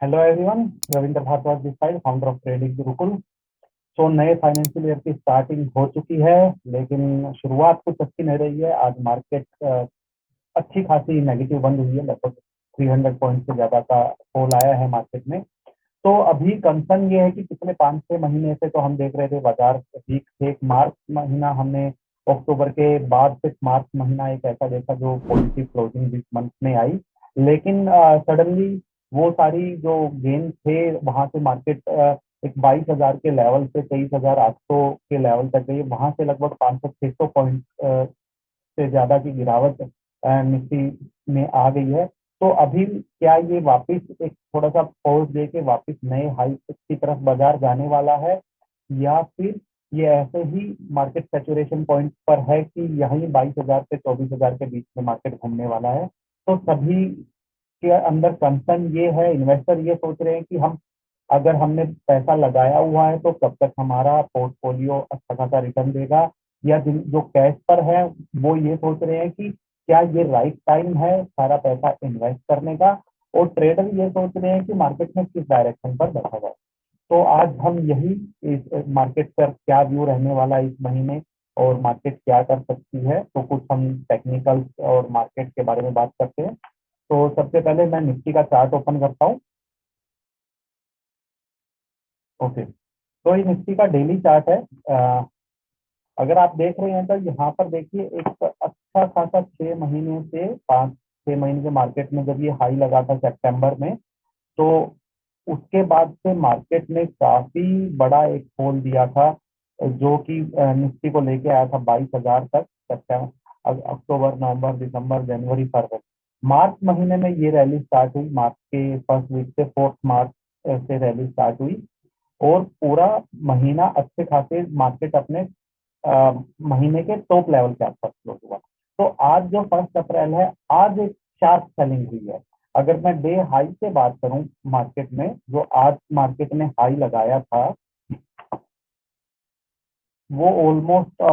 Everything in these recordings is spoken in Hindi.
Hello everyone, Ravindra Bhardwaj this side, founder of trading Gurukul. So नए फाइनेंशियल ईयर की स्टार्टिंग हो चुकी है, लेकिन शुरुआत कुछ अच्छी नहीं रही है। आज मार्केट अच्छी खासी नेगेटिव बंद हुई है, लगभग 300 पॉइंट से ज्यादा का फॉल आया है मार्केट में। तो अभी कंसर्न ये है कि पिछले 5-6 महीने से तो हम देख रहे थे बाजार वीक थे। मार्च महीना हमने अक्टूबर के बाद से मार्च महीना एक ऐसा देखा जो पॉजिटिव क्लोजिंग दिस मंथ में आई। लेकिन सडनली वो सारी जो गेन थे वहां से मार्केट एक 22,000 के लेवल से 23,800 के लेवल तक गई। वहां से लगभग 500-600 पॉइंट से ज्यादा की गिरावट निफ्टी में आ गई है। तो अभी क्या ये वापस एक थोड़ा सा पॉज दे के वापस नए हाई की तरफ बाजार जाने वाला है, या फिर ये ऐसे ही मार्केट सैचुरेशन पॉइंट पर है कि यही 22,000 से 24,000 के बीच में मार्केट घूमने वाला है। तो सभी के अंदर कंसर्न ये है, इन्वेस्टर ये सोच रहे हैं कि हम अगर हमने पैसा लगाया हुआ है तो कब तक हमारा पोर्टफोलियो अच्छा खासा रिटर्न देगा, या जो कैश पर है वो ये सोच रहे हैं कि क्या ये राइट टाइम है सारा पैसा इन्वेस्ट करने का। और ट्रेडर ये सोच रहे हैं कि मार्केट में किस डायरेक्शन पर बैठा जाए। तो आज हम यही इस मार्केट पर क्या व्यू रहने वाला है इस महीने, और मार्केट क्या कर सकती है, तो कुछ हम टेक्निकल और मार्केट के बारे में बात करते हैं। तो सबसे पहले मैं निफ्टी का चार्ट ओपन करता हूँ। ओके, तो ये निफ्टी का डेली चार्ट है। अगर आप देख रहे हैं तो यहाँ पर देखिए एक अच्छा खासा 6 महीने से 5-6 महीने के मार्केट में जब ये हाई लगा था सितंबर में, तो उसके बाद से मार्केट ने काफी बड़ा एक फॉल दिया था, जो कि निफ्टी को लेके आया था 22,000 तक। सितंबर, अक्टूबर, नवंबर, दिसंबर, जनवरी, फरवरी, मार्च महीने में ये रैली स्टार्ट हुई। मार्च के फर्स्ट वीक से 4 मार्च से रैली स्टार्ट हुई, और पूरा महीना अच्छे खासे मार्केट अपने महीने के टॉप लेवल के आसपास क्लोज हुआ। तो आज जो 1 अप्रैल है, आज एक शार्प सेलिंग हुई है। अगर मैं डे हाई से बात करूं मार्केट में, जो आज मार्केट ने हाई लगाया था, वो ऑलमोस्ट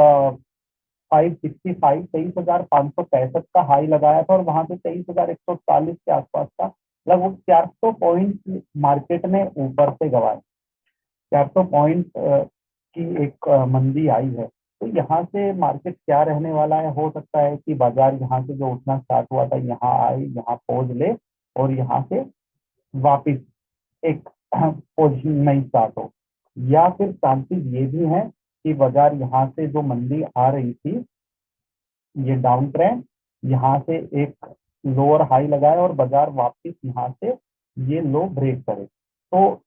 565, 23,565 का हाई लगाया था, और वहां से 23,140 के आसपास का लगभग 400 पॉइंट मार्केट ने ऊपर से गवाए। 400 पॉइंट की एक मंदी आई है। तो यहाँ से मार्केट क्या रहने वाला है, हो सकता है कि बाजार यहाँ से जो उठना स्टार्ट हुआ था यहाँ आए, यहाँ पहुंच ले, और यहाँ से वापिस एक पोजीशन नहीं स्टार्ट हो। या फिर चांसेस ये भी हैं कि बाजार यहाँ से जो मंदी आ रही थी, ये डाउन ट्रेंड, यहाँ से एक लोअर हाई लगाए और बाजार वापस यहाँ से ये लो ब्रेक करे। तो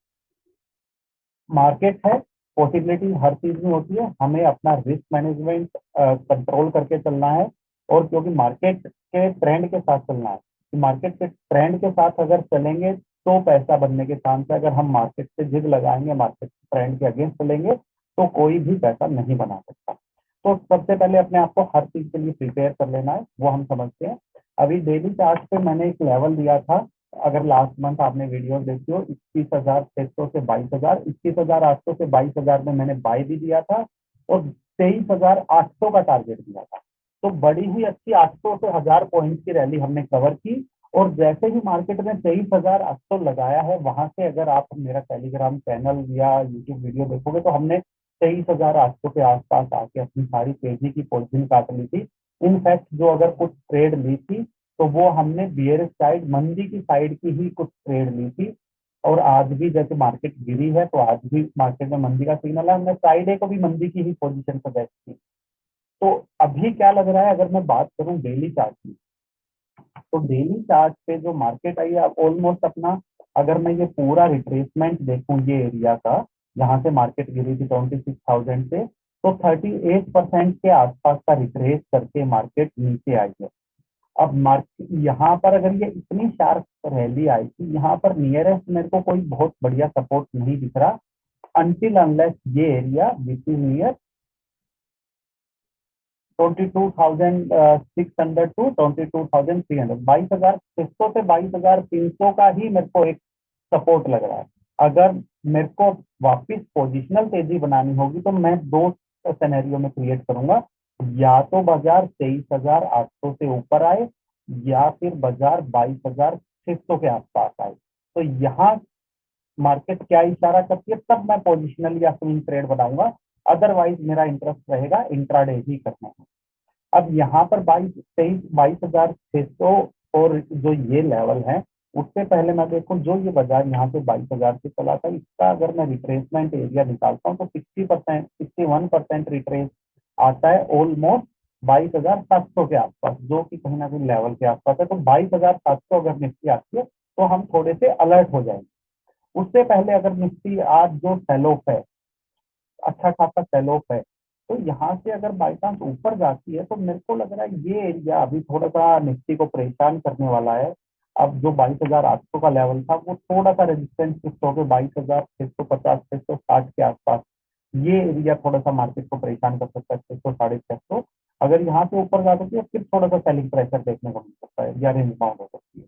मार्केट है, पॉसिबिलिटी हर चीज में होती है, हमें अपना रिस्क मैनेजमेंट कंट्रोल करके चलना है। और क्योंकि मार्केट के ट्रेंड के साथ चलना है, कि मार्केट के ट्रेंड के साथ अगर चलेंगे तो पैसा बनने के चांस है। अगर हम मार्केट से जिद लगाएंगे, मार्केट ट्रेंड के अगेंस्ट चलेंगे, तो कोई भी पैसा नहीं बना सकता। तो सबसे पहले अपने आप को हर चीज के लिए प्रिपेयर कर लेना है, वो हम समझते हैं। अभी डेली चार्ट पे मैंने एक लेवल दिया था, अगर लास्ट मंथ आपने वीडियो देखी हो, 21,600 से 22,000, 21,800 से 22,000 में मैंने बाय भी दिया था, और 23,800 का टारगेट दिया था। तो बड़ी ही अच्छी 800 से 1,000 पॉइंट की रैली हमने कवर की। और जैसे ही मार्केट में 23,800 लगाया है, वहां से अगर आप मेरा टेलीग्राम चैनल या यूट्यूब वीडियो देखोगे, तो हमने 23,800 के आसपास आके अपनी सारी तेजी की पोजीशन काट ली थी। इनफैक्ट जो अगर कुछ ट्रेड ली थी, तो वो हमने बियरिश साइड, मंदी की साइड की ही कुछ ट्रेड ली थी। और आज भी जैसे मार्केट गिरी है, तो आज भी मार्केट में मंदी का सिग्नल है, हमने फ्राइडे को भी मंदी की ही पोजीशन पर बैठ की। तो अभी क्या लग रहा है, अगर मैं बात करूं डेली चार्ट की, तो डेली चार्ट पे जो मार्केट आई है ऑलमोस्ट अपना, अगर मैं ये पूरा रिट्रेसमेंट देखूं ये एरिया का, जहां से मार्केट गिरी थी 26,000 से, तो 38% के आसपास का रिट्रेस करके मार्केट नीचे आई है। अब मार्केट यहाँ पर अगर ये इतनी शार्प रैली आई थी, यहाँ पर नियरेस्ट मेरे को कोई बहुत बढ़िया सपोर्ट नहीं दिख रहा, अनटिल अनलेस ये area which is near 22,600 to 22,300, 22,600 से 22,300 का ही मेरे को एक सपोर्ट लग रहा है। अगर मेरे को वापस पोजिशनल तेजी बनानी होगी, तो मैं दो सिनेरियो में क्रिएट करूंगा। या तो बाजार 23,800 से ऊपर आए, या फिर बाजार 22,600 के आसपास आए। तो यहाँ मार्केट क्या इशारा करती है तब मैं पोजिशनल या स्विंग ट्रेड बनाऊंगा, अदरवाइज मेरा इंटरेस्ट रहेगा इंट्राडे ही करने में। अब यहाँ पर 22,000 22,600 और जो ये लेवल है, उससे पहले मैं देखूं जो ये बाजार यहाँ से 22,000 से चला था, इसका अगर मैं रिट्रेसमेंट एरिया निकालता हूँ तो 60%, 61% रिट्रेस आता है ऑलमोस्ट 22,700 के आसपास, जो कि कहीं ना कहीं लेवल के आसपास है। तो 22,700 अगर निफ्टी आती है तो हम थोड़े से अलर्ट हो जाएंगे। उससे पहले अगर निफ्टी आज जो सेल ऑफ है, अच्छा खासा सेल ऑफ है, तो यहाँ से अगर बाई चांस ऊपर जाती है तो मेरे को लग रहा है ये एरिया अभी थोड़ा सा निफ्टी को परेशान करने वाला है। अब जो 22,800 का लेवल था वो थोड़ा सा रेजिस्टेंस शिफ्ट होकर 22,650 660 के आसपास, ये एरिया थोड़ा सा मार्केट को परेशान कर सकता है, 600 650। अगर यहाँ से ऊपर जा सकती है फिर थोड़ा सा सेलिंग प्रेशर देखने को मिल सकता है या रेंज बाउंड हो सकती है।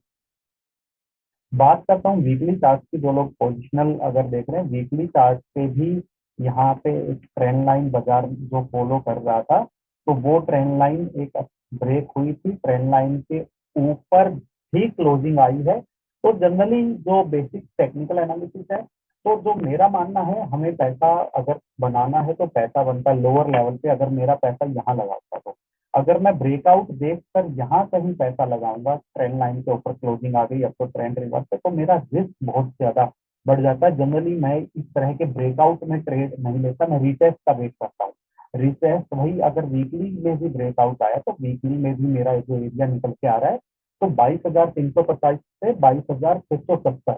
बात करता हूँ वीकली चार्ट की, जो लोग पोजिशनल अगर देख रहे हैं वीकली चार्ट पे भी यहाँ पे एक ट्रेंड लाइन बाजार जो फॉलो कर रहा था, तो वो ट्रेंड लाइन एक ब्रेक हुई थी, ट्रेंड लाइन के ऊपर भी क्लोजिंग आई है। तो जनरली जो बेसिक टेक्निकल एनालिसिस है, तो जो मेरा मानना है हमें पैसा अगर बनाना है तो पैसा बनता है लोअर लेवल पे। अगर मेरा पैसा यहाँ लगा होता तो अगर मैं ब्रेकआउट देखकर यहाँ कहीं पैसा लगाऊंगा, ट्रेंड लाइन के ऊपर क्लोजिंग आ गई, अब तो ट्रेंड रिवर्स है, तो मेरा रिस्क बहुत ज्यादा बढ़ जाता है। जनरली मैं इस तरह के ब्रेकआउट में ट्रेड नहीं लेता, मैं रिटेस्ट का वेट करता हूँ। रिटेस्ट वही अगर वीकली में भी ब्रेकआउट आया तो वीकली में भी मेरा जो एरिया निकल के आ रहा है, तो 22,350 से 22,670,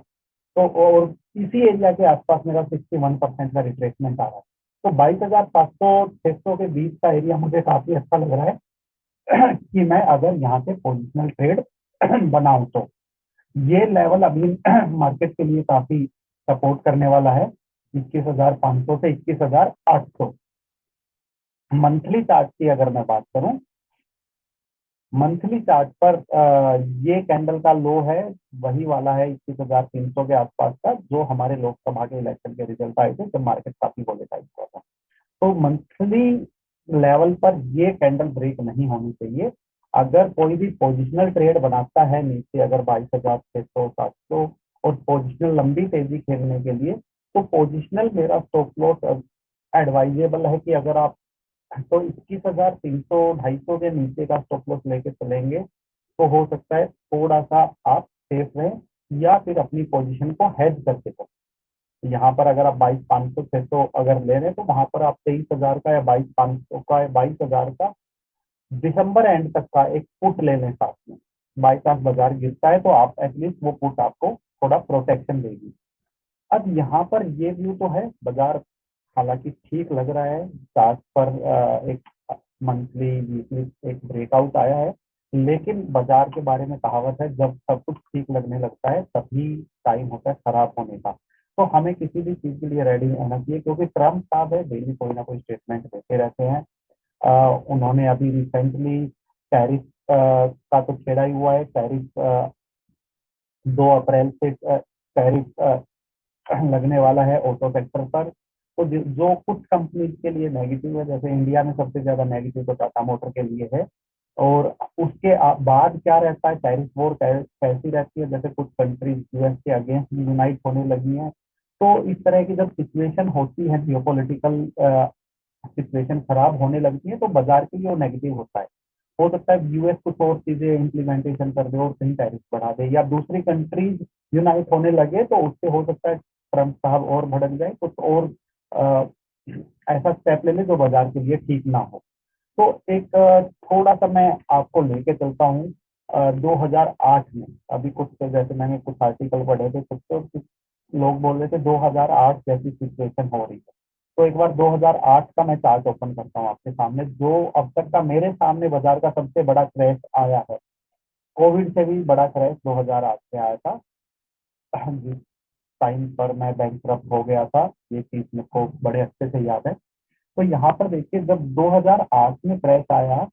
तो और इसी एरिया के आसपास मेरा 61% का रिट्रेसमेंट आ रहा है। तो 22,700 600 के बीच का एरिया मुझे काफी अच्छा लग रहा है कि मैं अगर यहाँ से पोजिशनल ट्रेड बनाऊं तो ये लेवल अभी मार्केट के लिए काफी सपोर्ट करने वाला है, 21,500 से 21,800। मंथली चार्ट की अगर मैं बात करूं, मंथली चार्ट पर ये कैंडल का लो है वही वाला है 21,300 के आसपास का, जो हमारे लोकसभा के इलेक्शन के रिजल्ट आए थे जब मार्केट काफी वोलेटाइल हुआ था। तो मंथली लेवल पर ये कैंडल ब्रेक नहीं होनी चाहिए। अगर कोई भी पोजिशनल ट्रेड बनाता है नीचे अगर 22,600 700 और पोजिशनल लंबी तेजी खेलने के लिए, तो पोजिशनल मेरा स्टॉप लॉस एडवाइजेबल है कि अगर आप तो 21,300 250 के नीचे का स्टॉप लॉस लेके चलेंगे तो हो सकता है थोड़ा सा आप सेफ रहें, या फिर अपनी पोजीशन को हेज करके चलें। यहाँ पर अगर आप 22,500 600 अगर ले रहे हैं तो वहां पर आप 23,000 का या 22,500 का या 22,000 का दिसंबर एंड तक का एक पुट ले लें साथ में। बाई चांस बाजार गिरता है तो आप एटलीस्ट वो पुट आपको थोड़ा प्रोटेक्शन देगी। अब यहाँ पर ये व्यू तो है, बाजार हालांकि ठीक लग रहा है, चार्ट पर एक मंथली वीकली एक ब्रेकआउट आया है, लेकिन बाजार के बारे में कहावत है जब सब कुछ ठीक लगने लगता है तभी टाइम होता है खराब होने का। तो हमें किसी भी चीज के लिए रेडी होना चाहिए, क्योंकि ट्रम्प साहब है डेली कोई ना कोई स्टेटमेंट देते रहते हैं। उन्होंने अभी रिसेंटली टैरिफ का तो छेड़ा ही हुआ है, टैरिफ 2 अप्रैल से टैरिफ लगने वाला है ऑटो सेक्टर पर। तो जो कुछ कंपनी के लिए नेगेटिव है, जैसे इंडिया में सबसे ज्यादा नेगेटिव तो टाटा मोटर के लिए है। और उसके बाद क्या रहता है, टैरिफ वॉर कैसी रहती है, जैसे कुछ कंट्रीज यूएस के अगेंस्ट यूनाइट होने लगी हैं। तो इस तरह की जब सिचुएशन होती है, जियोपॉलिटिकल सिचुएशन खराब होने लगती है, तो बाजार के लिए वो नेगेटिव होता है। हो सकता है यूएस कुछ और चीजें इम्प्लीमेंटेशन कर दे और कहीं टैरिफ बढ़ा दे, या दूसरी कंट्रीज यूनाइट होने लगे तो उससे हो सकता है ट्रम्प साहब और भड़क जाए, कुछ और अ, ऐसा स्टेप ले ले जो बाजार के लिए ठीक ना हो। तो एक थोड़ा सा मैं आपको लेके चलता हूँ 2008 में। अभी कुछ जैसे मैंने कुछ आर्टिकल पढ़े थे, कुछ लोग बोल रहे थे 2008 जैसी सिचुएशन हो रही है। तो एक बार 2008 का मैं चार्ट ओपन करता हूँ आपके सामने, जो अब तक का मेरे सामने बाजार का सबसे बड़ा क्रैश आया है। कोविड से भी बड़ा क्रैश 2008 में आया था, जिस टाइम पर मैं बैंक हो गया था, ये चीज मेरे को बड़े अच्छे से याद है। तो यहाँ पर देखिए जब 2008 में क्रैश आया,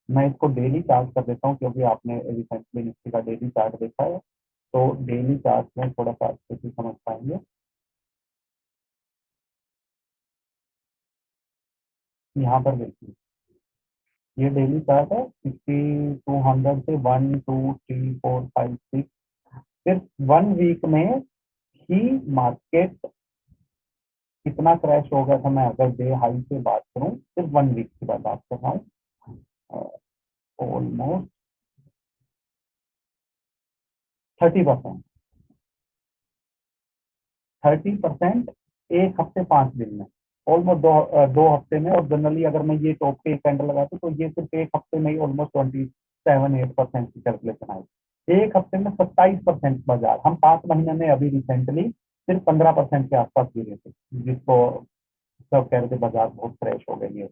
मैं इसको डेली चार्ट कर देता हूँ क्योंकि आपने रिसेंटली निफ्टी का डेली चार्ट देखा है, तो डेली चार्ट में थोड़ा सा अच्छे से समझ पाएंगे। यहाँ पर देखिए ये डेली चार्ट है, 200 से 1 2 3 4 5 6, सिर्फ 1 वीक में ही मार्केट कितना क्रैश हो गया था, मैं अगर डे हाई से बात करूं, सिर्फ 1 वीक की बात कर रहा हूँ, ऑलमोस्ट 30%। 30% एक हफ्ते 5 दिन में, ऑलमोस्ट दो हफ्ते में। और जनरली अगर मैं ये टॉप पे कैंडल लगाती तो ये सिर्फ एक हफ्ते में ही ऑलमोस्ट 27-8% की कैलकुलेशन आई। एक हफ्ते में 27% बाजार, हम 5 महीने में अभी रिसेंटली सिर्फ 15% के आसपास गिरे थे, जिसको सब कह रहे थे बाजार बहुत क्रैश हो गई है।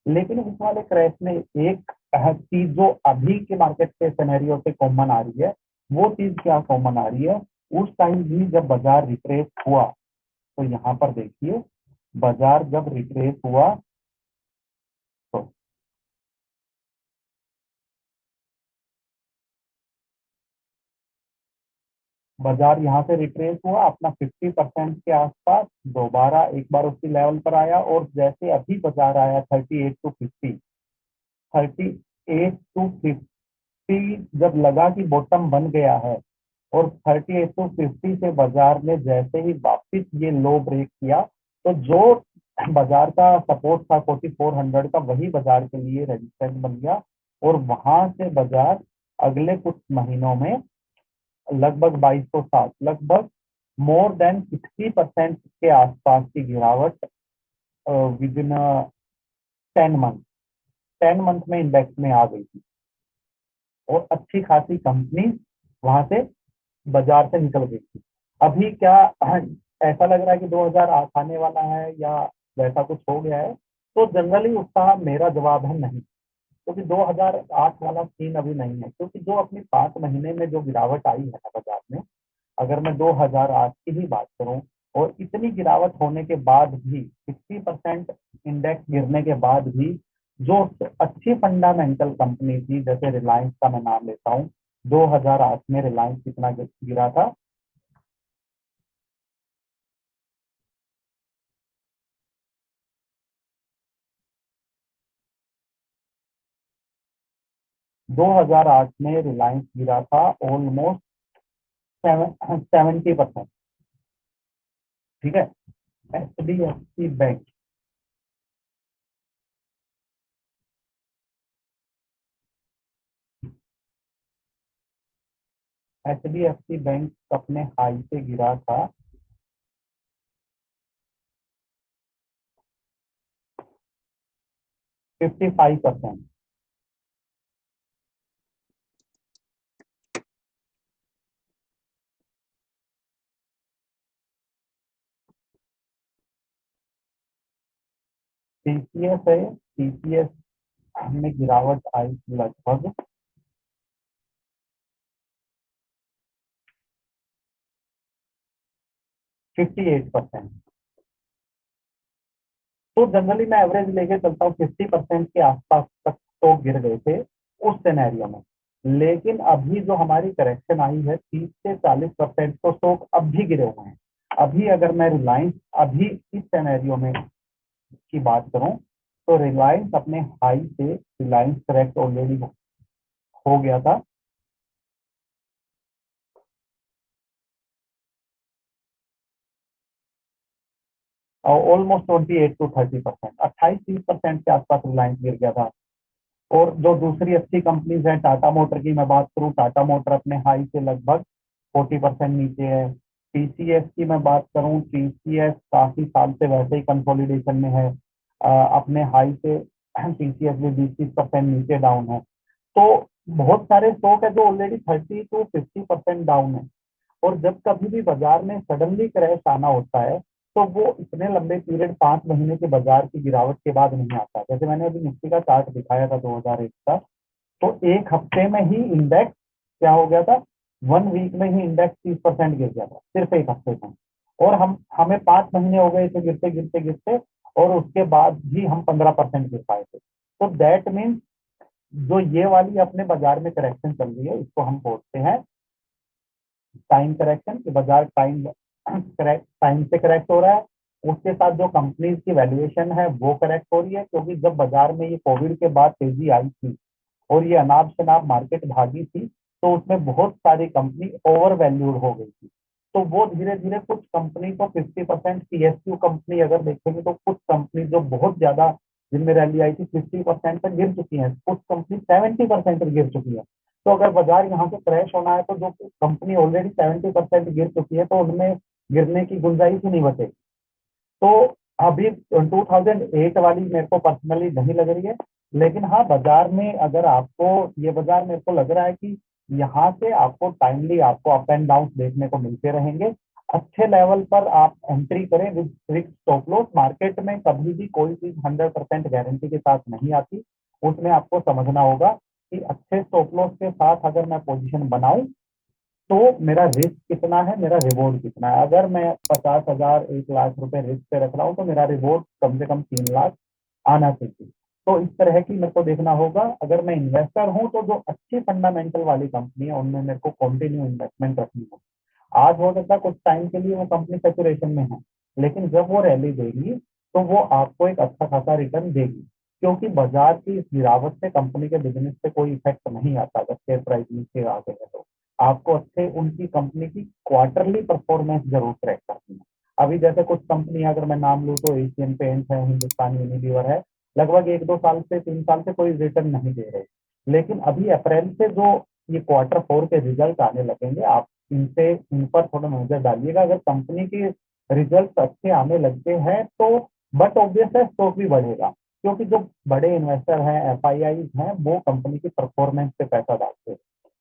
लेकिन इस वाले क्रैश में एक चीज जो अभी के मार्केट के सिनेरियो से कॉमन आ रही है, वो चीज क्या कॉमन आ रही है, उस टाइम भी जब बाजार रिट्रेस हुआ, तो यहाँ पर देखिए बाजार जब रिट्रेस हुआ तो बाजार यहाँ से रिट्रेस हुआ अपना 50% के आसपास, दोबारा एक बार उसकी लेवल पर आया, और जैसे अभी बाजार आया 38 टू 50 जब लगा कि बॉटम बन गया है, और 38 टू 50 से बाजार ने जैसे ही वापिस ये लो ब्रेक किया, तो जो बाजार का सपोर्ट था 4400 का, वही बाजार के लिए रेजिस्टेंस बन गया। और वहां से बाजार अगले कुछ महीनों में लगभग 2260, लगभग मोर देन 60% के आसपास की गिरावट विद इन 10 मंथ, 10 मंथ में इंडेक्स में आ गई थी। और अच्छी खासी कंपनी वहां से बाजार से निकल गई थी। अभी क्या ऐसा लग रहा है कि 2008 आने वाला है या वैसा कुछ हो गया है, तो जनरली उसका मेरा जवाब है नहीं, क्योंकि 2008 वाला सीन अभी नहीं है। क्योंकि जो अपनी 5 महीने में जो गिरावट आई है ना बाजार में, अगर मैं 2008 की ही बात करूं, और इतनी गिरावट होने के बाद भी, 60% इंडेक्स गिरने के बाद भी, जो अच्छी फंडामेंटल कंपनी थी, जैसे रिलायंस का मैं नाम लेता हूँ, 2008 में रिलायंस कितना गिरा था, 2008 में रिलायंस गिरा था ऑलमोस्ट 70%। ठीक है। H D F C bank अपने हाई से गिरा था 55%। टीसीएस है, टीसीएस में गिरावट आई लगभग 58%। तो जनरली मैं एवरेज लेके चलता हूँ, 50% के आसपास तक स्टॉक गिर गए थे उस सिनेरियो में। लेकिन अभी जो हमारी करेक्शन आई है, 30 से 40% तो स्टॉक अब भी गिरे हुए हैं। अभी अगर मैं रिलायंस अभी इस सिनेरियो में की बात करूं, तो रिलायंस अपने हाई से, रिलायंस करेक्ट ऑलरेडी हो गया था। ऑलमोस्ट 28 to 30%, 28-30% के आसपास रिलायंस गिर गया था। और जो दूसरी अच्छी कंपनीज हैं, टाटा मोटर की मैं बात करूं, टाटा मोटर अपने हाई से लगभग 40% नीचे है। टीसीएस की मैं बात करूं, टीसीएस काफी साल से वैसे ही कंसोलिडेशन में है, अपने हाई से टीसीएस भी 20-30% नीचे डाउन है। तो बहुत सारे स्टॉक है जो ऑलरेडी 30 to 50% डाउन है। और जब कभी भी बाजार में सडनली क्रैश आना होता है, तो वो इतने लंबे पीरियड 5 महीने के बाजार की गिरावट के बाद नहीं आता। जैसे मैंने अभी निफ्टी का चार्ट दिखाया था 2001 का, तो एक हफ्ते में ही इंडेक्स क्या हो गया था, 1 वीक में ही इंडेक्स 30% गिर गया था, सिर्फ एक हफ्ते में। और हमें 5 महीने हो गए इसे गिरते गिरते गिरते, और उसके बाद भी हम 15% गिर पाए थे। तो दैट मीन्स जो ये वाली अपने बाजार में करेक्शन चल रही है, इसको हम बोलते हैं टाइम करेक्शन, कि बाजार टाइम से करेक्ट हो रहा है। उसके साथ जो कंपनीज की वैल्यूएशन है वो करेक्ट हो रही है, क्योंकि जब बाजार में ये कोविड के बाद तेजी आई थी और ये अनाप शनाप मार्केट भागी थी, तो उसमें बहुत सारी कंपनी ओवर वैल्यूड हो गई थी। तो वो धीरे धीरे कुछ कंपनी को 50% पीएसयू कंपनी अगर देखेंगे तो कुछ कंपनी जो बहुत ज्यादा जिनमें रैली आई थी 50% तक गिर चुकी है, कुछ कंपनी 70% तक गिर चुकी है। तो अगर बाजार यहाँ से क्रैश होना है तो जो कंपनी ऑलरेडी 70% गिर चुकी है तो उनमें गिरने की गुंजाइश ही नहीं बचेगी। तो अभी 2008 वाली मेरे को पर्सनली नहीं लग रही है, लेकिन हाँ बाजार में अगर आपको ये बाजार मेरे को लग रहा है कि यहाँ से आपको टाइमली आपको अप एंड डाउन देखने को मिलते रहेंगे। अच्छे लेवल पर आप एंट्री करें with strict stop loss. Market में कभी भी कोई चीज 100% गारंटी के साथ नहीं आती, उसमें आपको समझना होगा कि अच्छे स्टॉप लॉस के साथ अगर मैं पोजीशन बनाऊं तो मेरा रिस्क कितना है, मेरा रिवॉर्ड कितना है। अगर मैं 50,000 1 लाख रुपए रिस्क पे रख रहा हूँ तो मेरा रिवॉर्ड कम से कम 3 लाख आना चाहिए। तो इस तरह की मेरे को देखना होगा। अगर मैं इन्वेस्टर हूँ तो जो अच्छी फंडामेंटल वाली कंपनी है उनमें मेरे को कंटिन्यू इन्वेस्टमेंट रखनी होगी। आज हो सकता है कुछ टाइम के लिए वो कंपनी सेचुरेशन में है, लेकिन जब वो रैली देगी तो वो आपको एक अच्छा खासा रिटर्न देगी, क्योंकि बाजार की इस गिरावट से कंपनी के बिजनेस पे कोई इफेक्ट नहीं आता। अगर शेयर प्राइस नीचे आ गए है तो आपको अच्छे उनकी कंपनी की क्वार्टरली परफॉर्मेंस जरूर ट्रैक करनी है। अभी जैसे कुछ कंपनी अगर मैं नाम लूँ तो एशियन पेंट्स है, हिंदुस्तान यूनिलीवर है, लगभग 1-2 साल से 3 साल से कोई रिटर्न नहीं दे रहे। लेकिन अभी अप्रैल से जो ये Q4 के रिजल्ट आने लगेंगे, आप इनसे इन पर थोड़ा नजर डालिएगा। अगर कंपनी के रिजल्ट अच्छे आने लगते हैं तो बट ऑब्वियस है स्टॉक भी बढ़ेगा, क्योंकि जो बड़े इन्वेस्टर हैं एफआईआई हैं वो कंपनी की परफॉर्मेंस पे पैसा डालते हैं।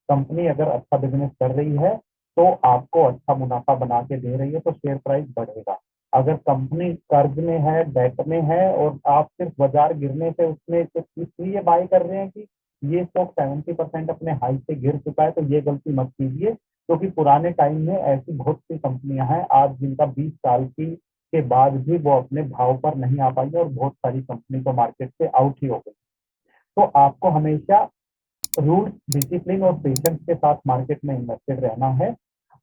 कंपनी अगर अच्छा बिजनेस कर रही है तो आपको अच्छा मुनाफा बना के दे रही है तो शेयर प्राइस बढ़ेगा। अगर कंपनी कर्ज में है, डेट में है और आप सिर्फ बाजार गिरने से उसमें सिर्फ इसलिए बाय कर रहे हैं कि ये स्टॉक 70% अपने हाई से गिर चुका है, तो ये गलती मत कीजिए। क्योंकि पुराने टाइम में ऐसी बहुत सी कंपनियां हैं आज जिनका 20 साल की के बाद भी वो अपने भाव पर नहीं आ पाई और बहुत सारी कंपनी तो मार्केट से आउट ही हो गई। तो आपको हमेशा रूल्स, डिसिप्लिन और पेशेंस के साथ मार्केट में इन्वेस्टेड रहना है।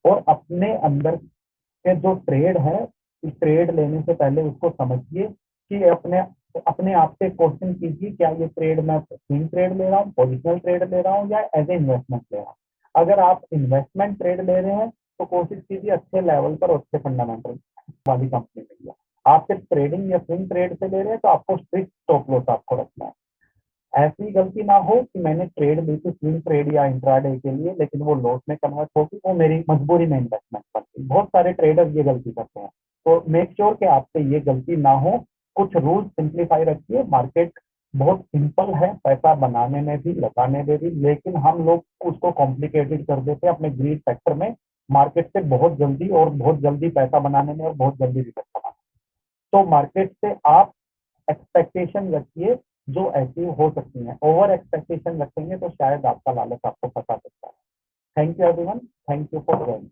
और अपने अंदर के जो ट्रेड है, इस ट्रेड लेने से पहले उसको समझिए कि अपने अपने आप से क्वेश्चन कीजिए, क्या ये ट्रेड मैं स्विंग ट्रेड ले रहा हूँ, पोजिशनल ट्रेड ले रहा हूँ या एज ए इन्वेस्टमेंट ले रहा हूँ। अगर आप इन्वेस्टमेंट ट्रेड ले रहे हैं तो कोशिश कीजिए अच्छे लेवल पर अच्छे फंडामेंटल वाली कंपनी में लिया। आप सिर्फ ट्रेडिंग या स्विंग ट्रेड से ले रहे हैं तो आपको स्ट्रिक्ट स्टॉप लॉस आपको रखना है। ऐसी गलती ना हो कि मैंने ट्रेड ली थी स्विंग ट्रेड या इंट्राडे के लिए लेकिन वो लॉस में कन्वर्ट होगी, वो मेरी मजबूरी में इन्वेस्टमेंट बन गई। बहुत सारे ट्रेडर ये गलती करते हैं, तो मेक श्योर कि आपसे ये गलती ना हो। कुछ रूल्स सिंप्लीफाई रखिए। मार्केट बहुत सिंपल है पैसा बनाने में भी लगाने में भी, लेकिन हम लोग उसको कॉम्प्लिकेटेड कर देते हैं अपने ग्रीड फैक्टर में। मार्केट से बहुत जल्दी और बहुत जल्दी पैसा बनाने में और बहुत जल्दी रिटर्न बनाने में। तो मार्केट से आप एक्सपेक्टेशन रखिए जो ऐसी हो सकती हैं। ओवर एक्सपेक्टेशन रखेंगे तो शायद आपका लालच आपको फंसा सकता है। Thank you everyone, thank you for joining.